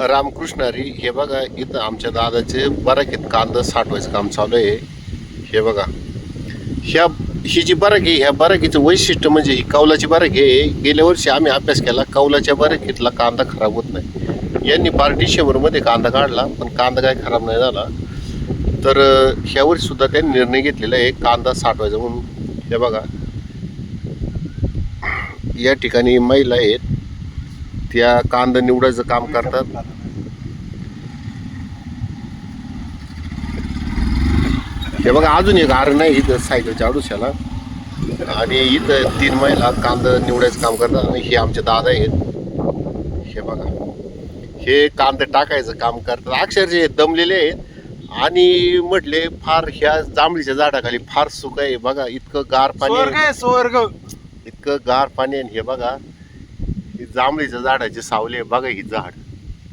रामकृष्ण हरी. हे बघा इथं आमच्या दादाचे बराकीत कांदा साठवायचं काम चालू आहे. हे बघा ही जी बराक आहे, ह्या बराकीचं वैशिष्ट्य म्हणजे ही कौलाची बराक आहे. गेल्या वर्षी आम्ही अभ्यास केला, कौलाच्या बराकीतला कांदा खराब होत नाही. यांनी पार डिसेंबरमध्ये कांदा काढला, पण कांदा काय खराब नाही झाला. तर ह्यावर्षी सुद्धा त्यांनी निर्णय घेतलेला आहे कांदा साठवायचा म्हणून. हे बघा या ठिकाणी महिला आहेत, त्या कांदा निवडायचं काम करतात. हे बघा अजून एक आरण आहे इथं सायकलच्या आडुशाला, आणि इथं 3 महिला कांदा निवडायचं काम करतात. आणि हे आमचे दादा आहेत. हे बघा हे कांदा टाकायचं काम करतात. अक्षरशः दमलेले आहेत. आणि म्हटले फार ह्या जांभळीच्या झाडाखाली फार सुख आहे. बघा इतकं गार पाणी आहे, स्वर्ग. इतकं गार पाणी आहे. हे बघा ही जांभळीच्या झाडाची सावली आहे. बघा ही झाड